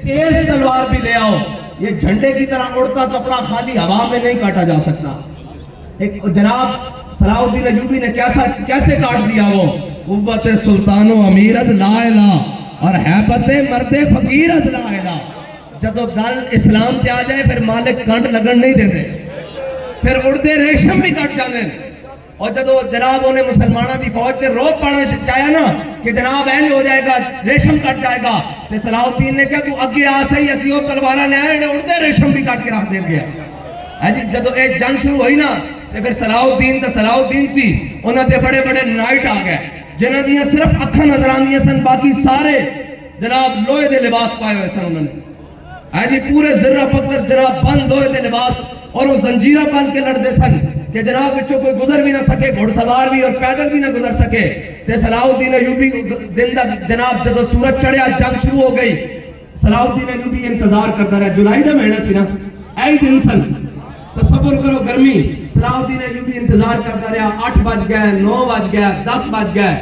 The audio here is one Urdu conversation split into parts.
تیز تلوار بھی لے آؤ، یہ جھنڈے کی طرح اڑتا کپڑا خالی ہوا میں نہیں کاٹا جا سکتا۔ ایک جناب صلاح الدین ایوبی نے کیسے کاٹ دیا وہ، قوت سلطان و امیر از لا الہ اور حیبت مرد فقیر از لا الہ۔ جدو گل اسلام تے آ جائے پھر مالک کنڈ لگن نہیں دیتے، پھر اڑتے ریشم بھی کٹ جاندے ہیں۔ اور جدو جناب انہیں مسلمانہ دی فوج تے روپ پانا چاہیا نا کہ جناب اینج ہو جائے گا، ریشم کٹ جائے گا، تو صلاح الدین نے کہا تو اگے آ سہی اسی وہ تلوارہ لے آئے اڑتے ریشم بھی کٹ کے رکھ دیں گے۔ جدو ایک جنگ شروع ہوئی نا تو پھر صلاح الدین سی انہاں تے بڑے بڑے نائٹ آ گئے جنہاں دیاں صرف اکھاں نظر آندیاں سن، باقی سارے جناب لوہے دے لباس پائے ہوئے سن انہوں نے، پورے ذرہ پتھر جناب بند لوہے دے لباس، اور وہ زنجیرہ بند کے لڑتے سن کہ جناب بچوں کوئی گزر بھی نہ سکے، گھوڑ سوار بھی اور پیدل بھی نہ گزر سکے۔ تے صلاح الدین ایوبی دن دا جناب جدو سورج چڑھیا جنگ شروع ہو گئی، صلاح الدین ایوبی انتظار کرتا رہا، جولائی دا مہینہ سی نا، ایک دن سن، تصور کرو گرمی، صلاح الدین ایوبی انتظار کرتا رہا، 8 بج گئے، 9 بج گئے، 10 بج گئے،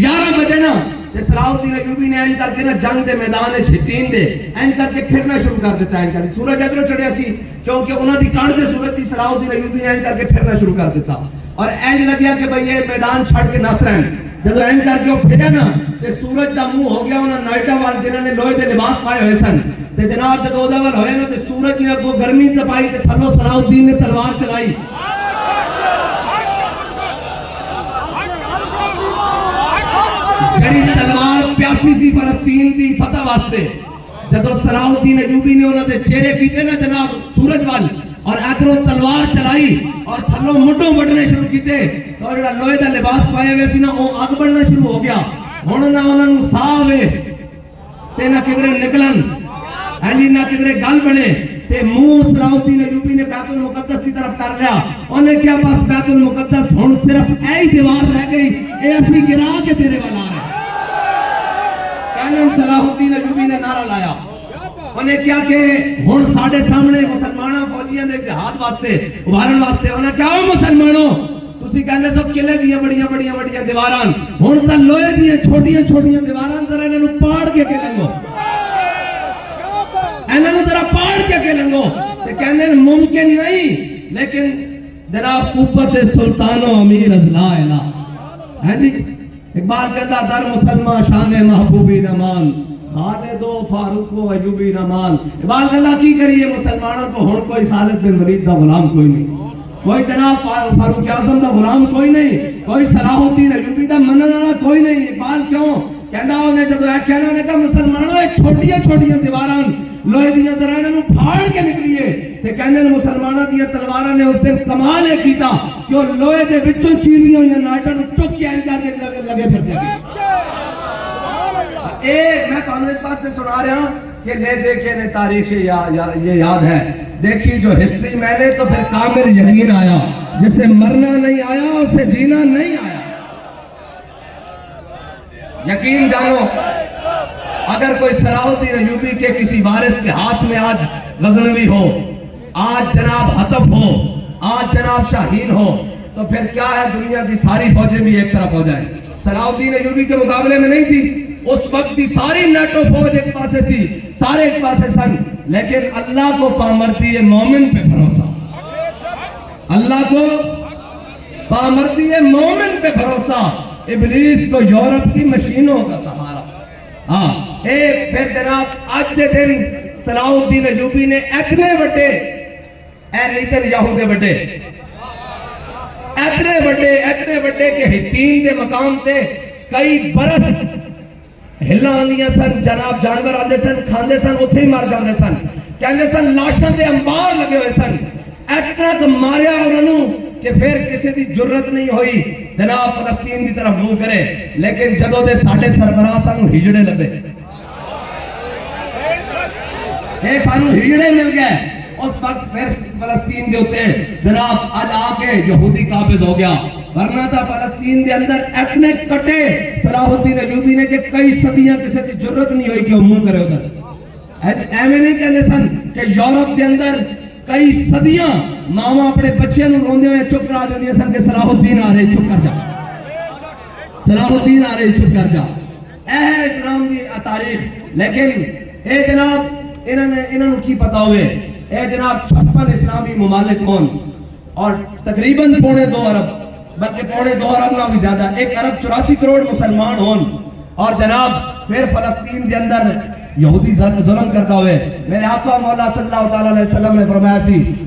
11 بجے نا تے صلاح الدین ایوبی نے این کر کے نا جنگ دے میدان چھتین دے این کر کے پھرنا شروع کر دیتا ہے، این کر کے سورج ادھر چڑھیا سی کیونکہ انہوں دی کانڈ دے سورج دی، صلاح الدین ایوبی نے این کر کے پھرنا شروع کر دیتا اور این لگیا کہ بھئی یہ میدان چھڑ کے نس رہے ہیں۔ جدو این کر کے وہ پھریا نا تے سورج دا منہ ہو گیا انہوں نائٹا وال جنہوں نے لوہے دے لباس پائے ہوئے سن، تے جناب جدو دا وال ہوئے نا تے سورج نے وہ گرمی تپائی تے تھلو صلاح الدین نے تلوار چلائی۔ جڑی تلوار پیاسی سی فلسطین دی فتح واسطے، جدو صلاح الدین ایوبی نے انہوں نے چہرے کیتے نا جناب سورج وال اور ادھروں تلوار چلائی اور تھلوں مٹوں بڑھنے شروع کیتے، تو جڑا لوہے دا لباس پائے ہوئے سی نا وہ اگ بڑھنا شروع ہو گیا، ہن نہ انہاں نوں ساہ ہوئے تے نہ کدھرے نکلن، ہاں جی نہ کدھرے گل بنے، تے منہ صلاح الدین ایوبی نے بیت المقدس کی طرف کر لیا، انہیں کیا پاس بیت المقدس ہن صرف ایہی دیوار رہ گئی، اے اسی گرا کے تیرے والا ہے۔ کہنے صلاح الدین ایوبی نے نعرہ لایا، انہیں کیا کہ ہن ساڑھے سامنے مسلمانہ فوجیاں دے جہاد واسطے ابھارن واسطے، انہیں کیا ہو مسلمانوں تسی کہنے سو قلعے دیاں بڑیاں دیواران، ہن تا لوہے دیاں چھوٹیاں دیواران ذرا انہوں پاڑ کے لنگو، انہوں ذرا پاڑ کے لنگو، تے کہنے ممکن نہیں، لیکن جناب قوت سلطان و امیر از لا الہ ہے جی۔ اقبال کہتا در مسلمان شان محبوبی نمان، خالد و فاروق و ایوبی نمان۔ اقبال کہتا کی کریے مسلمانوں کو ہن کوئی خالد بن ولید دا غلام کوئی نہیں، کوئی جناب فاروق اعظم دا غلام کوئی نہیں، کوئی صلاح الدین ایوبی دا منن والا کوئی نہیں۔ اقبال کیوں کہنا انہیں جدو کہنا نے کہا مسلمانوں ایک چھوٹیاں دیواران لوہے دیاں ذرا انہوں پھاڑ کے نکلیے، تے کہنے مسلمانہ دیاں تلواراں نے اس دن کمال ایک کیتا کہ وہ لوہے دے بچوں چیزیں ہوئی ہیں نائٹا نو چک کے انکار کے لگے پھر دے گئے۔ میں تو اس بات سے سنا رہا ہوں کہ لے دیکھے نے تاریخ یہ یاد ہے، دیکھی جو ہسٹری میں نے تو پھر کامل یقین آیا، جسے مرنا نہیں آیا اسے جینا نہیں آیا۔ یقین جانو اگر کوئی صلاح الدین ایوبی کے کسی وارث کے ہاتھ میں آج غزنوی ہو، آج جناب حطف ہو، آج جناب شاہین ہو، تو پھر کیا ہے دنیا کی ساری فوجیں بھی ایک طرف ہو جائیں۔ صلاح الدین ایوبی کے مقابلے میں نہیں تھی، اس وقت کی ساری نیٹو فوج ایک پاسے سی، سارے ایک پاسے سن، لیکن اللہ کو پامرتی مومن پہ بھروسہ، اللہ کو پامرتی مومن پہ بھروسہ، ابلیس کو یورپ کی مشینوں کا سہارا۔ پھر جناب آج دے دن صلاح الدین ایوبی نے اتنے وڈے نیتن یاہو دے وڈے اتنے وڈے کہ ہتین دے مقام تے کئی برس ہلا آندیاں سن، جناب جانور آدھے سن کھاندے سن اتھے ہی مار جاندے سن، کہندے سن لاشاں دے انبار لگے ہوئے سن، اتنا کہ ماریا انہوں کہ پھر کسی دی جرت نہیں ہوئی جناب فلسطین دی طرف منہ کرے، لیکن جدو دے ساڑھے سربراہ سانو ہجڑے لبے، سانو ہجڑے مل گئے، اس وقت پھر فلسطین دے ہوتے جناب آج آکے یہودی قابض ہو گیا، ورنہ تھا فلسطین دے اندر اتنے کٹے صلاح الدین ایوبی نے کہ کئی صدیاں کسی دی جرت نہیں ہوئی کہ وہ منہ کرے ادھر۔ ایمیں نہیں کہنے سن کہ یورپ دے اندر کئی صدیاں ماما اپنے بچے نو روندے ہوئے چپ کرا دیندے سن کہ صلاح الدین آ رہے چپ کر جا، صلاح الدین آ رہے چپ کر جا۔ اے ہے اسلام دی تاریخ۔ لیکن اے جناب انہوں کی پتا ہوئے اے جناب 56 اسلامی ممالک ہون اور تقریباً 2.25 ارب بلکہ 2.25 ارب نہ بھی زیادہ 1 ارب 84 کروڑ مسلمان ہون اور جناب پھر فلسطین کے اندر یہودی ظلم کرتا ہوئے میرے آقا مولا صلی اللہ علیہ وسلم نے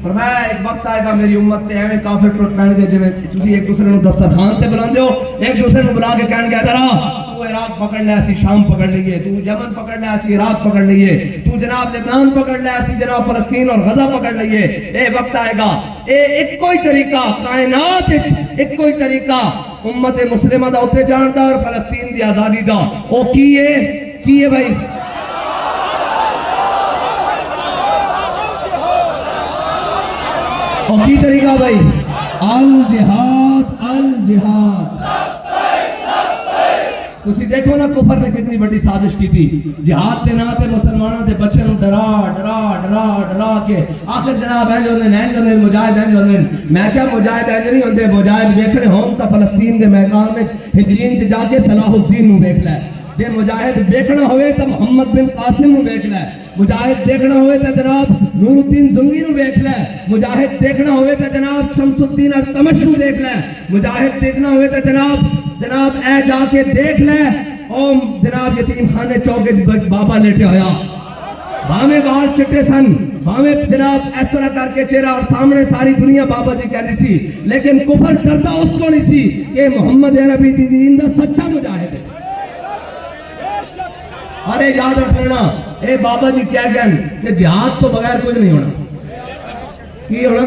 فرمایا ایک وقت آئے گا میری امت تے ایویں کافر ٹوٹ پہن گے جویں تسی ایک دوسرے نو دسترخوان تے بلاندے ہو ایک دوسرے نو بلا کے کہن گے ادھر آ تو عراق پکڑ لے اسی شام پکڑ لئیے تو یمن پکڑ لے اسی عراق پکڑ لئیے تو جناب لبنان پکڑ لے اسی جناب فلسطین اور غزہ پکڑ لئیے اے وقت آئے گا اے ایک کوئی طریقہ کائنات ایک کوئی طریقہ امت مسلمہ دا اتے جان دا اور فلسطین دی آزادی دا او کیے بھائی اور کی طریقہ بھائی الجہاد تسی دیکھو نا کفر نے کتنی بڑی سازش کی تھی جہاد تے نہ تے مسلمانوں تے بچے نوں ڈرا کے آخر جناب ہیں مجاہد میں کیا مجاہد نہیں ہوندے مجاہد ویکھنے ہون تا فلسطین دے میدان وچ ہجرین چ جا کے صلاح الدین نوں ویکھ لے جے مجاہد ویکھنا ہوئے تا محمد بن قاسم نوں ویکھ لے مجاہد دیکھنا ہوئے تا جناب نور الدین زنگی نو دیکھ لے مجاہد دیکھنا ہوئے تا جناب شمس الدین التمش نو دیکھ لے مجاہد دیکھنا ہوئے تا جناب اے جا کے دیکھ لے او جناب یتیم خانے چوکے بابا لیٹے ہویا بھامے بال چٹے سن بھامے جناب اس طرح کر کے چہرہ اور سامنے ساری دنیا بابا جی کہہ دی سی لیکن کفر کرتا اس کو نہیں سی کہ محمد عربی دین دا سچا مجاہد ہے ارے یاد رکھنا اے بابا جی کیا گئن کہ جہاد تو بغیر کچھ نہیں ہونا کی ہونا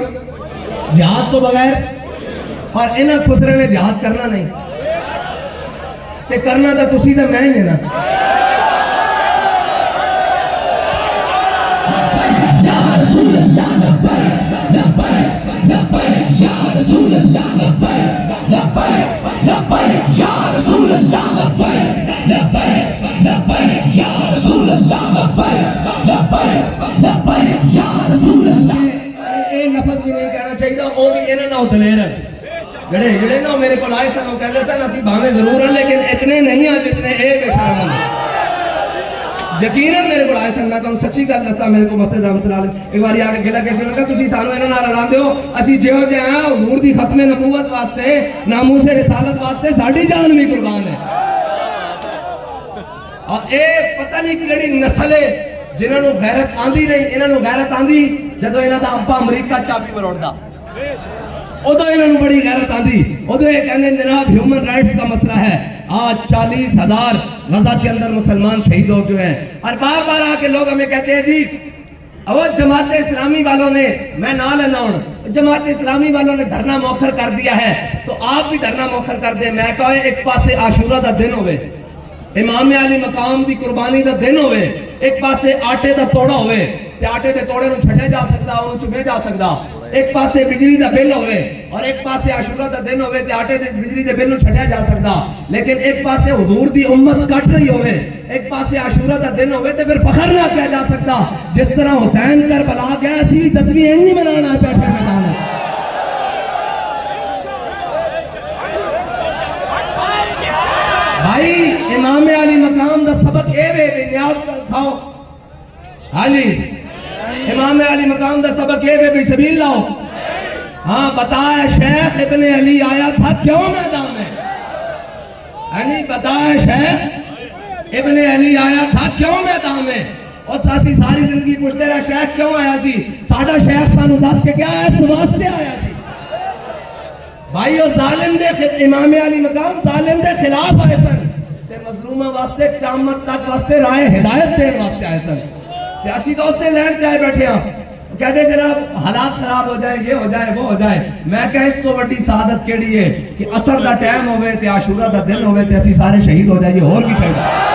جہاد تو بغیر اور انہاں خسرے نے جہاد کرنا نہیں تے کرنا تھا تسی سے میں ہی ہے نا یا رسول اللہ لبیک لبیک لبیک یا رسول اللہ لبیک لبیک لبیک یا رسول اللہ لبیک لبیک لبیک یا رسول اللہ لبیک لبیک لبیک یا رسول اللہ اے لفظ بھی نہیں کہنا چاہیے او بھی انہاں نال دلیر ہے جڑے نا میرے کو لائے سن وہ کہندے سن اسی بھاویں ضرور ہیں لیکن اتنے نہیں ہیں جتنے اے بے شرم ہیں یقیناً میرے کو آئے سن میں تو سچی گل دستا میرے کو مسجد رحمت اللہ علیہ ایک بار آگے گلا کیسے ہوگا تسی سانو انہوں نہ رلا دیو اسی جہو جے ہیں حضور دی ختم نبوت واسطے ناموس رسالت واسطے ساڈی جان بھی قربان ہے اور اے پتہ نہیں کیڑی نسل ہے جنہاں نو غیرت آندی نہیں انہاں نو غیرت آندی جدوں انہاں دا ابا امریکہ چابی مروڑدا ادو انہوں نے بڑی غیرت آندی ادو یہ کہنے جناب ہیومن رائٹس کا مسئلہ ہے آج 40,000 غزہ کے اندر مسلمان شہید ہو گئے ہیں اور بار بار آ کے لوگ ہمیں کہتے ہیں جی وہ جماعت اسلامی والوں نے میں نہ لینا ہوں جماعت اسلامی والوں نے دھرنا مؤخر کر دیا ہے تو آپ بھی دھرنا مؤخر کر دیں میں کہا ایک پاسے عاشورہ دا دن ہوئے امام علی مقام دی قربانی دا دن ہوئے ایک پاسے آٹے دا توڑا ہوئے تے آٹے دے توڑے نو چھٹے جا سکتا ہوں چمے جا سکتا ایک پاسے بجلی دا بل ہوئے اور ایک پاسے عاشورہ دا دن ہوئے تے آٹے دے بجلی دے بل نو چھٹے جا سکتا لیکن ایک پاسے حضور دی امت کٹ رہی ہوئے ایک پاسے عاشورہ دا دن ہوئے تے پھر فخر نہ کیا جا سکتا جس طرح حسین کربلا گیا اسی بھی 10ویں انجی منانا ہے بیٹھے میدان ہے بھائی امام علی مقام دا سبق اے وے بھی نیاز کر کھاؤ ہاں جی امام علی مقام دا سبق اے وے بھی سبیل لاؤ ہاں بتائے شیخ ابن علی آیا تھا کیوں میدان میں ہاں جی بتائے شیخ ابن علی آیا تھا کیوں میدان میں اور ساسی ساری زندگی پوچھتے رہے شیخ کیوں آیا سی ساڑھا شیخ سانو دس کے کیا ہے اس واسطے آیا سی بھائی وہ ظالم دے امام علی مقام ظالم دے خلاف آئے سن تے مظلومہ واسطے قیامت تک واسطے رائے ہدایت دے واسطے آئے سن تے اسی تو اس سے لینڈ جائے بیٹھے ہیں کہتے جناب حالات خراب ہو جائے یہ ہو جائے وہ ہو جائے میں کہا اس تو بڑی سعادت کیڑی ہے کہ عصر دا ٹائم ہوئے تے عاشورہ دا دن ہوئے تے اسی سارے شہید ہو جائے اور بھی چاہیے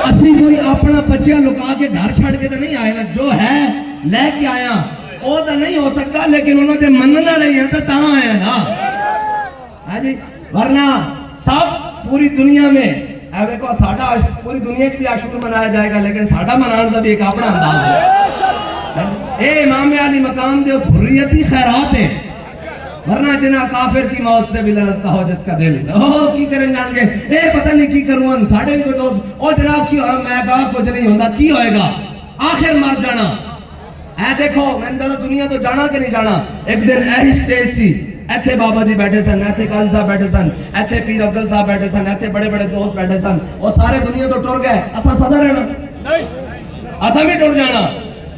اسی کوئی اپنا بچیاں لکا کے گھر چھڑ کے تو نہیں آئے نا جو ہے لے کے آیا وہ تو نہیں ہو سکتا لیکن انہوں نے مننا نہیں ہے تو تاں آیا نا ہاں جی ورنہ سب پوری دنیا میں کو ساڑھا پوری دنیا کی بھی عاشور منایا جائے گا لیکن ساڑھا منانا دا بھی ایک اپنا انداز ہے اے امام علی مقام دے اس حریتی خیرات ہے ورنہ جنا کافر کی موت سے بھی لرزتا ہو جس کا دل کی کریں جان گے پتہ نہیں کی کروں ساڑھے بھی کوئی دوست جناب کی میں کہا کچھ نہیں ہوتا کی ہوئے گا آخر مر جانا دیکھو میں نے دنیا تو جانا کہ نہیں جانا ایک دن ایہی سٹیج سی ایتھے بابا جی بیٹھے سن ایتھے قاضی صاحب بیٹھے سن ایتھے پیر افضل صاحب بیٹھے سن ایتھے بڑے بڑے دوست بیٹھے سن اور سارے دنیا تو ٹر گئے اسا سزا رہنا اسا بھی ٹر جانا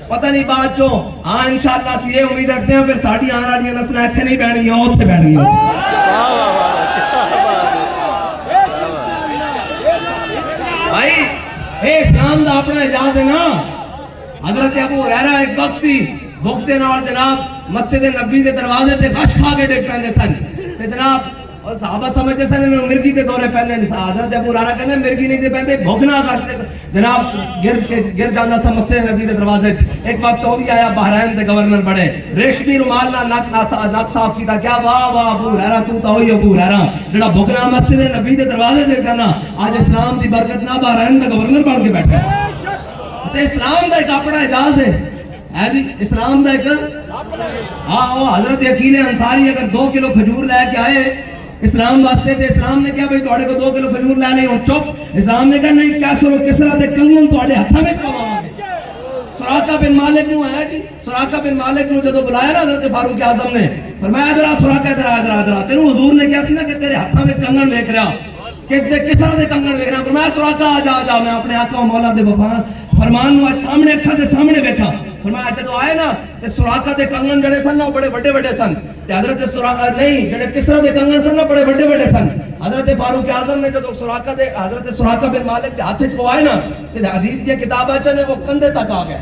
پتہ نہیں بات چو ہاں انشاءاللہ سی یہ امید رکھتے ہیں پھر ساڑھی آن والی نسل ایتھے نہیں بیٹھ گئی اوتھے بیٹھ گئی بھائی اسلام دا اپنا اجاز ہے نا حضرت ابو ہریرہ ایک وقت سی بھوک دے نال جناب مسجد نبوی دے دروازے تے غش کھا کے ڈگ پیندے سن تے جناب صحابہ سمجھتے سن انہوں مرگی کے دورے پہنے حضرت ابو ہریرہ کہنے مرگی نہیں سے پہنے بھوکنا کرتے جناب گر جانا سا مسجد نبوی دے دروازے ایک وقت وہ بھی آیا بحرین دے گورنر بڑے ریشمی رومال نہ ناک صاف کیتا کیا واہ واہ ابو ہریرہ تو تا ہوئی ابو ہریرہ جڑا بھوکنا مسجد نبوی دے دروازے دے کرنا آج اسلام دی برکت نہ بحرین دے گورنر بن کے بیٹھے تے اسلام دا ایک اپنا اجاز ہے جی اسلام دا ایک وہ حضرت عقیل انصاری اگر 2 کلو کھجور لے کے آئے اسلام واسطے تے اسلام نے کیا بھئی توڑے کو 2 کلو کھجور لے نہیں ہو چپ اسلام نے کہا نہیں کیا سرو کسرا دے کنگن توڑے ہتھا میں کماؤں گے سراقہ بن مالک نو آیا جی سراقہ بن مالک نو جدو بلایا نا حضرت فاروق اعظم نے فرمایا ادرا سراقہ ادرا تینو حضور نے کیا سی نا کہ تیرے ہتھا میں کنگن دیکھ رہا کس طرح دے کنگن دیکھ رہا فرمایا سراقہ آ جا میں اپنے آقا و مولا دے وفا فرمان نو آج سامنے اکھا دے سامنے بیٹھا فرمایا جدو آئے نا تے سراقہ دے کنگن جڑے سن نا بڑے بڑے بڑے سن تے حضرت سراقہ نہیں جڑے کس طرح دے کنگن سن نا بڑے بڑے بڑے سن حضرت فاروق اعظم نے جدو سراقہ دے حضرت سراقہ بن مالک دے ہاتھ وچ پوائے نا تے حدیث دی کتاب اچ نے وہ کندھے تک آ گئے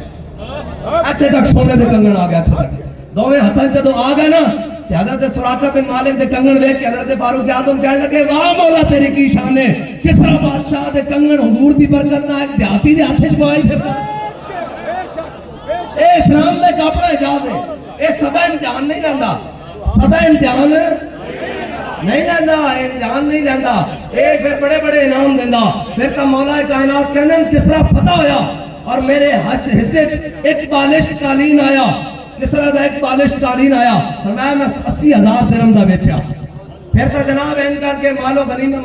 ایتھے تک سونے دے کنگن آ گئے ایتھے تک دوویں ہتھاں جدو آ گئے نا تے حضرت سراقہ بن مالک دے کنگن ویکھ کے حضرت فاروق اعظم کہنے لگے واہ مولا تیری کی شان ہے کس طرح بادشاہ دے کنگن حضور دی برکت نال ایک دیہاتی دے ہاتھ وچ پوائی پھردا اے اسلام دا ایک اپنا اجاز ہے اے سدا امتحان نہیں لیندا سدا امتحان نہیں لیندا امتحان نہیں لیندا اے پھر بڑے بڑے انعام دیندا پھر تا مولا کائنات کہنے کس طرح فتح ہویا اور میرے حصے ایک بالش قالین آیا کس طرح دا ایک بالش قالین آیا فرمایا میں 80,000 درہم دا بیچیا پھر تا جناب ان کر کے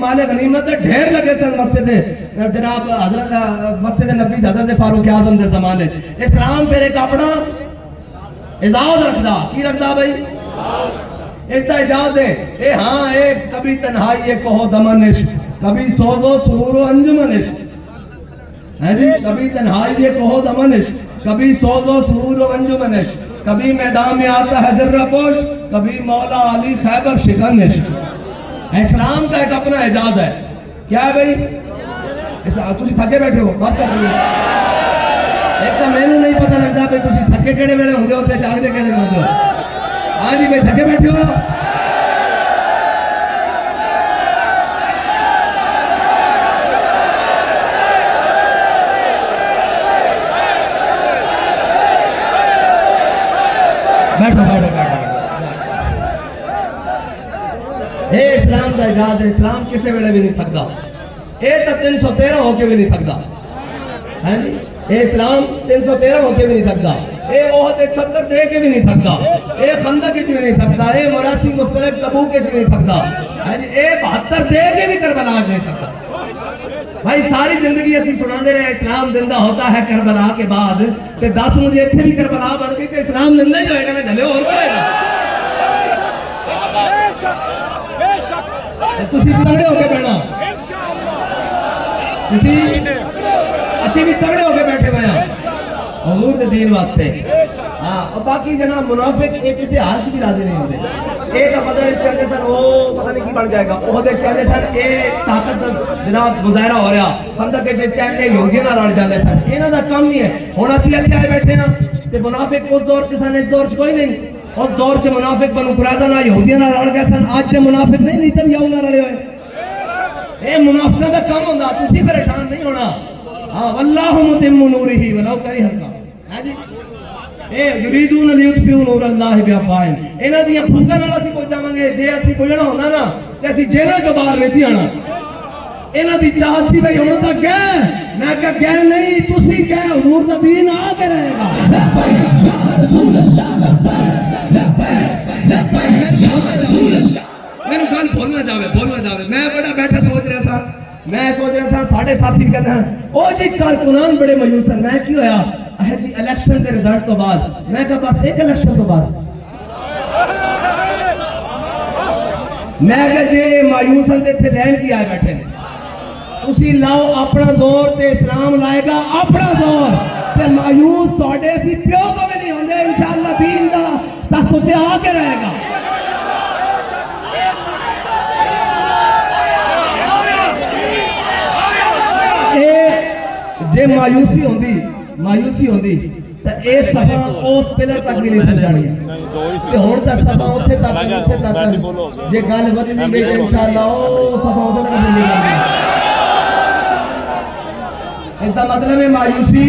مال غنیمت ڈھیر لگے سن مسجد جناب حضرت مسجد نبی حضرت فاروق اعظم دے زمانے اسلام پھر ایک اپنا اعزاز رکھدا کی رکھدا بھائی ایک تا اجاز ہے اے ہاں اے کبھی تنہائی کہو دمنش کبھی سوز و سرور و انجمنش ہے جی کبھی تنہائی کہو دمنش کبھی سوز و سرور و انجمنش کبھی میدان میں آتا ہے ذرہ پوش کبھی مولا علی خیبر شکنش اسلام کا ایک اپنا اعجاز ہے کیا ہے بھئی تسی تھکے بیٹھے ہو بس کر رہی ایک تو میں نہیں پتہ لگتا بھئی تسی تھکے کیڑے ویلے ہوندے ہوتے جاگدے کیڑے ہوندے ہو ہاں جی بھئی تھکے بیٹھے ہو بیٹھو بیٹھو بیٹھو اے اسلام دا اجاز ہے اسلام کسے ویلے بھی نہیں تھکدا اے تا 313 ہو کے بھی نہیں تھکدا ہے جی اے اسلام 313 ہو کے بھی نہیں تھکدا اے احد 170 دے کے بھی نہیں تھکدا اے خندق وچ بھی نہیں تھکدا اے مراسی مستلق تبوک وچ بھی نہیں تھکدا ہے جی اے 72 دے کے بھی کربلا وچ نہیں تھکدا بھائی ساری زندگی اسی سناندے رہے اسلام زندہ ہوتا ہے کربلا کے بعد تے 10 مجھے ایتھے بھی کربلا بن گئی تے اسلام زندہ ہی ہوئے گا نا جھلے اور ہوئے گا تسی تگڑے ہو کے بیٹھنا تسی اسی بھی تگڑے ہو کے بیٹھے ہوئے ہیں حضور دے دین واسطے ہاں اور باقی جناب منافق ایک کسی حال سے بھی راضی نہیں ہوتے ایک بدر اس کہتے سر وہ پتہ نہیں کی بڑھ جائے گا وہ اس کہتے سر ایک طاقت جناب مظاہرہ ہو رہا خندق کے جیت کہتے یہودیاں نہ لڑ جاندے سر انہاں دا کم نہیں ہے ہن اسی اتھے آئے بیٹھے نا تے منافق اس دور چ سن اس دور چ کوئی نہیں اس دور چ منافق بنو قریظہ نہ یہودیاں نہ لڑ گئے سن اج تے منافق نہیں نیتن یاہو نہ لڑے ہوئے اے منافقاں دا کم ہوندا تسی پریشان نہیں ہونا ہاں واللہ متم نورہ ولو کرہ الکافرون ہاں جی اے یریدون لیطفئوا نور اللہ بافواہہم انہاں دیاں پھونکاں نال اسی پہنچ جاواں گے جے اسی پہنچنا ہوندا نا تے اسی جیلوں چوں باہر نہیں سی آنا انہاں دی چاہت سی بھئی ہن تک گئے میں کہ گئے نہیں تسی گئے حضور دا دین آ کے رہے گا یا رسول اللہ میرے گل بولنا جاوے میں بڑا بیٹھا سوچ رہا سا ساڑھے ساتھی بھی کہتے ہیں او جی کارکنان بڑے مایوس ہیں. میں کی ہویا ہے جی الیکشن کے رزلٹ تو بعد میں کہا بس ایک الیکشن تو بعد میں کہا جی مایوس ہیں تے لین کی آئے بیٹھے اسی لاؤ اپنا زور تے اسلام لائے گا اپنا زور تے مایوس توڑے اسی پیو کو بھی نہیں ہوندے انشاءاللہ دین دا تخت تے آ کے رہے گا. جے مایوسی ہوندی تے اے صفحہ اس پلر تک بھی نہیں سمجھانی تے ہن تے صفحہ اوتھے تک جے گل ودی گئی انشاءاللہ او صفحہ اوتھے تک نہیں جاندی. اس کا مطلب ہے مایوسی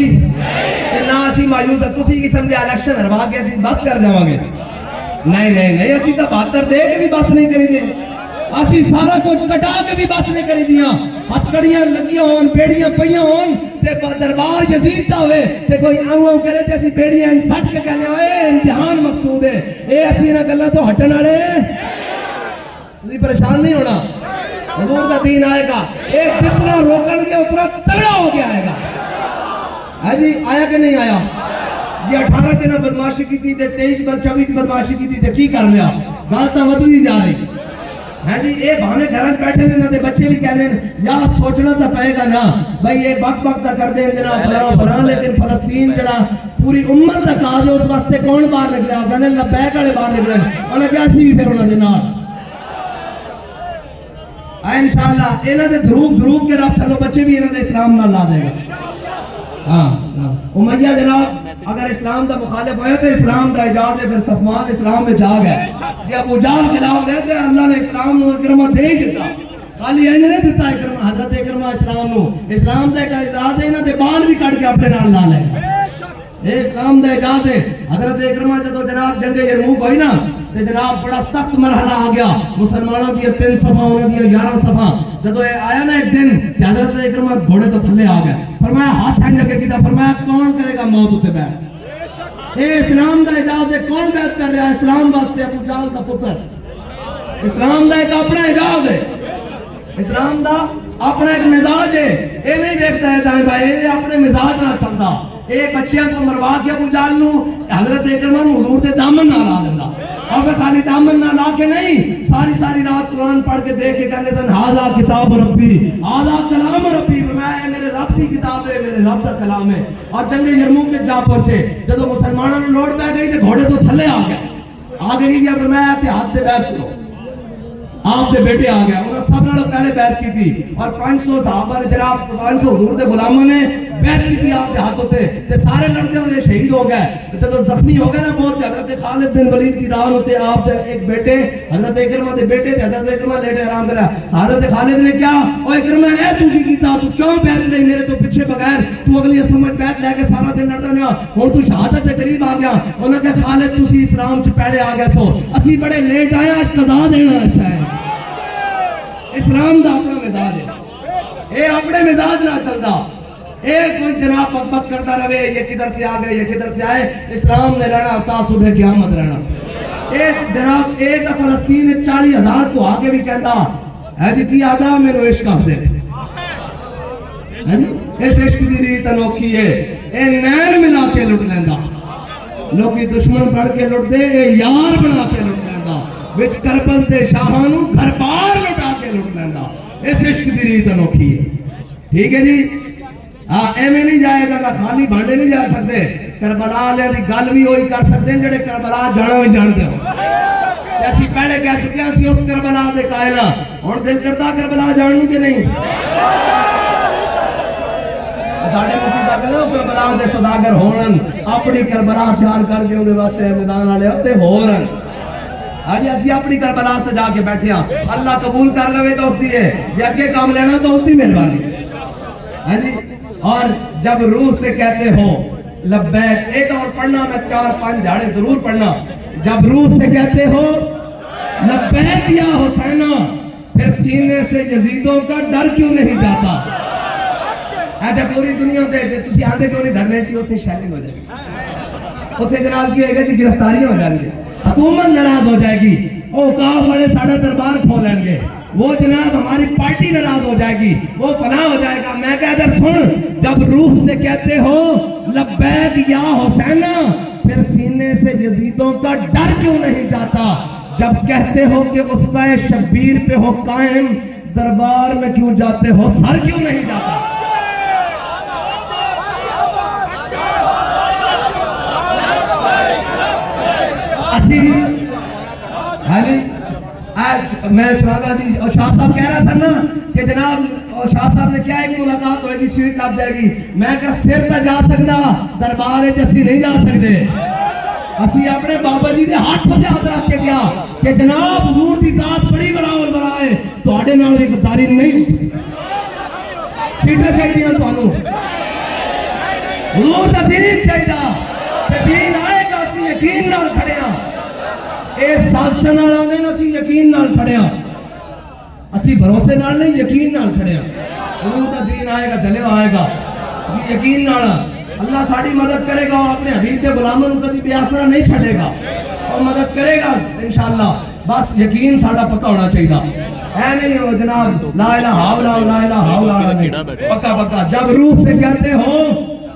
نہ اسی مایوس ہے تسی کی سمجھے الیکشن ہروا کے اسی بس کر جاواں گے. نہیں اسی تو 72 دے کے بھی بس نہیں کری دے اسی سارا کچھ کٹا کے بھی بس نہیں کری دیاں. ہتھکڑیاں لگیاں ہون بیڑیاں پئیاں ہون تے دربار یزید دا ہوئے تے کوئی آؤں کرے تے اسی بیڑیاں سٹ کے کہنے اے امتحان مقصود ہے اے اسی انہاں گلاں تو ہٹن والے تسی پریشان نہیں ہونا. حضور کا دین آئے گا ایک جتنا روکن گے اتنا تگڑا ہو کے آئے گا. ہے جی آیا کہ نہیں آیا؟ یہ 18 دن بدماشی کی تھی 23-24 بدماشی کی تھی تے کی کر لیا گالتا ودو ہی جا رہی ہے جی. اے بھانے گھران بیٹھے نے تے بچے بھی کہنے یا سوچنا تا پائے گا نا بھائی یہ بک تا کر دیں جناب فلاں لیکن فلسطین جڑا پوری امت تک آ جائے اس واسطے کون باہر نکلیا کہنے لبیک والے باہر نکلے انہیں کیا سی بھی پھر انہوں نے نال انشاءاللہ انہوں نے دروگ کے رب تھلو بچے بھی انہوں نے اسلام نہ لا دے گا. امیہ جناب اگر اسلام دا مخالف ہوئے تو اسلام دا اجاز ہے پھر صفوان اسلام میں جا گئے جی ابو جہل خلاف لے تے اللہ نے اسلام نو اکرمہ دے ہی دیتا خالی انہیں نہیں دیتا اکرمہ حضرت اکرمہ اسلام نو اسلام دا ایک اجاز ہے انہوں نے بال بھی کٹ کے اپنے نال لا لے اے اسلام دا اجاز ہے. حضرت اکرمہ جدو جناب جنگ یرموک ہوئی نا تے جناب بڑا سخت مرحلہ آ گیا مسلمانوں دی 3 صفحہ انہوں دی 11 صفحہ جدو آیا نا ایک دن کہ حضرت اکرمہ گھوڑے تو تھلے آ گئے فرمایا ہاتھ ہنگ کے کیتا فرمایا کون کرے گا موت ہوتے بیٹھ اے اسلام دا اجاز ہے کون بیعت کر رہا ہے اسلام واسطے ابو جہل دا پتر. اسلام دا ایک اپنا اجاز ہے اسلام دا اپنا ایک مزاج ہے اے نہیں دیکھتا ہے دائیں بھائی اے اپنے مزاج نہ چلتا اے بچیاں کو مروا کے ابو جہل نو حضرت اکرمہ نو حضور دے دامن نہ لا دینا اور خالی دامن نہ لا کے نہیں ساری رات قرآن پڑھ کے دیکھ کے کہنے سن ہاذا کتاب ربی ہاذا کلام ربی فرمایا میرے رب کی کتاب ہے میرے رب کا کلام ہے. اور جنگ یرموک کے جا پہنچے جب مسلمانوں نے لوٹ پہ گئی تو گھوڑے تو تھلے آگے نہیں گیا فرمایا کہ ہاتھ سے بیعت کرو آپ دے بیٹے آ گیا انہوں سب نے پہلے بیعت کی تھی اور 500 صحابہ نے جناب 500 حضور دے غلاموں نے بیعت کی تھی آپ دے ہاتھوں تے سارے لڑتے ہوئے شہید ہو گئے جب زخمی ہو گئے نا بہت حضرت خالد بن ولید کی ران ہوتے آپ دے ایک بیٹے حضرت اکرمہ دے بیٹے تھے حضرت اکرمہ لیٹے آرام کرا حضرت خالد نے کیا او اکرمہ اے تو کی کیتا تو کیوں بیعت نہیں میرے تو پیچھے بغیر تو اگلی سمجھ بیعت لے کے سارا دن لڑتا نہیں ہوں تو شہادت کے قریب آ گیا انہوں نے کہا خالد تسی اسلام سے پہلے آ گئے سو اسی بڑے لیٹ آئے آج قضا دینا ہے. اسلام دا اپنا مزاج ہے اے اپنے مزاج نہ چلتا اے کوئی جناب بک بک کرتا رہے یہ کدھر سے آ گئے یہ کدھر سے آئے اسلام نے رہنا تا صبح قیامت رہنا. اے جناب ایک فلسطین 40,000 کو آگے بھی کہتا ہے جی کی آدھا میں نو عشق آف دے اس عشق دی ریت انوکھی ہے اے نین ملا کے لٹ لیندہ لوگی دشمن بڑھ کے لٹ دے اے یار بنا کے لٹ لیندہ وچ کربل تے شاہانو گھر بار لٹا کے لٹ لیندہ اس عشق دی ریت انوکھی ہے. ٹھیک ہے جی ایمیں نہیں جائے گا خالی بھانڈے نہیں جا سکتے کربلا لے دی گل بھی ہوئی کر سکتے ہیں جڑے کربلا جانا بھی جان دے ہو جیسی پہلے کہہ چکے ہیں اسی اس کربلا دے قائلہ اور دل کرتا کربلا جانوں کے نہیں ساڑھے مفتی کا کہنا کربلا دے سزاگر ہونن اپنی کربلا تیار کر کے انہیں واسطے میدان آلے ہوتے ہورن آج اسی اپنی کربلا سے جا کے بیٹھے ہیں اللہ قبول کر لوے تو اس دی ہے یا کہ کام لینا تو اس دی مہربانی. اور جب روح سے کہتے ہو لبیک ایک اور پڑھنا میں 4-5 جھاڑے ضرور پڑھنا جب روح سے کہتے ہو لبیک یا حسینہ پھر سینے سے یزیدوں کا ڈر کیوں نہیں جاتا. ایجا پوری دنیا ہوتے ہیں تسی آندے کیوں نہیں دھرنے چاہیے اتھے شیلنگ ہو جائے اتھے جناب کی ہے گا جی گرفتاری ہو جائیں گے حکومت ناراض ہو جائے گی، اوقاف والے ساڑھا دربار کھولیں گے، وہ جناب ہماری پارٹی ناراض ہو جائے گی، وہ فلاں ہو جائے گا۔ میں کہا ادھر سن، جب روح سے کہتے ہو لبیک یا حسین، پھر سینے سے یزیدوں کا ڈر کیوں نہیں جاتا؟ جب کہتے ہو کہ اسوہ شبیر پہ ہو قائم، دربار میں کیوں جاتے ہو، سر کیوں نہیں جاتا؟ آج میں سناگا دی شاہ صاحب کہہ رہا سا نا کہ جناب شاہ صاحب نے کیا ایک ملاقات ہوئے گی، سیٹ لگ جائے گی۔ میں کہا سر تا جا سکتا، دربار اسی نہیں جا سکتے۔ اسی اپنے بابا جی دے ہاتھ سے ہاتھ رکھ کے کیا کہ جناب حضور دی ذات بڑی براول برائے، تو آڑے نال بھی غداری نہیں ہو سکتی۔ سیٹیں چاہیے ہیں تو آنو حضور دا دین چاہیے کہ دین آئے گا، اسی یقین نال کھڑے ہیں۔ اے سازشاں نال آندے نا، اسی یقین نال کھڑے ہیں، اسی بھروسے نال نہیں، یقین نال کھڑے ہیں۔ حضور دا دین آئے گا، چلے آئے گا، اسی یقین نال۔ اللہ ساڑی مدد کرے گا، اپنے حبیب کے غلاموں کو کبھی بے آسرا نہیں چھڑے گا، اور مدد کرے گا انشاءاللہ۔ بس یقین ساڑا پکا ہونا چاہیے، اے نہیں ہو جناب لا الہ الا اللہ، لا الہ الا اللہ نہیں، پکا پکا۔ جب روح سے کہتے ہو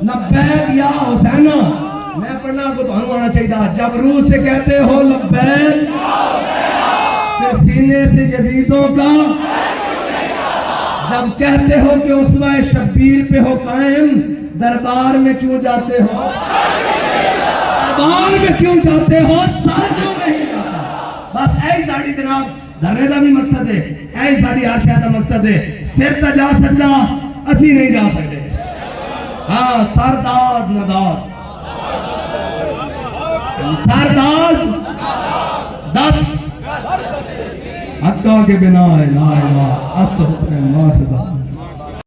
لبیک یا حسین، میں پڑھنا کو تو ہنو آنا چاہیے، جب روح سے کہتے ہو لبیک پھر سینے سے یزیدوں کا، جب کہتے ہو کہ اسوہ شبیر پہ ہو قائم، دربار میں کیوں جاتے ہو، دربار میں کیوں جاتے ہو، سر کیوں نہیں جاتا؟ بس اے ساڑی جناب دھرنے دا بھی مقصد ہے، اے ساڑی ہر شاید دا مقصد ہے۔ سر تا جا سکتا، اسی نہیں جا سکتے۔ ہاں سرداد نداد، سرداد دس حقہ کے بنا ہے لا الہ استغفر اللہ۔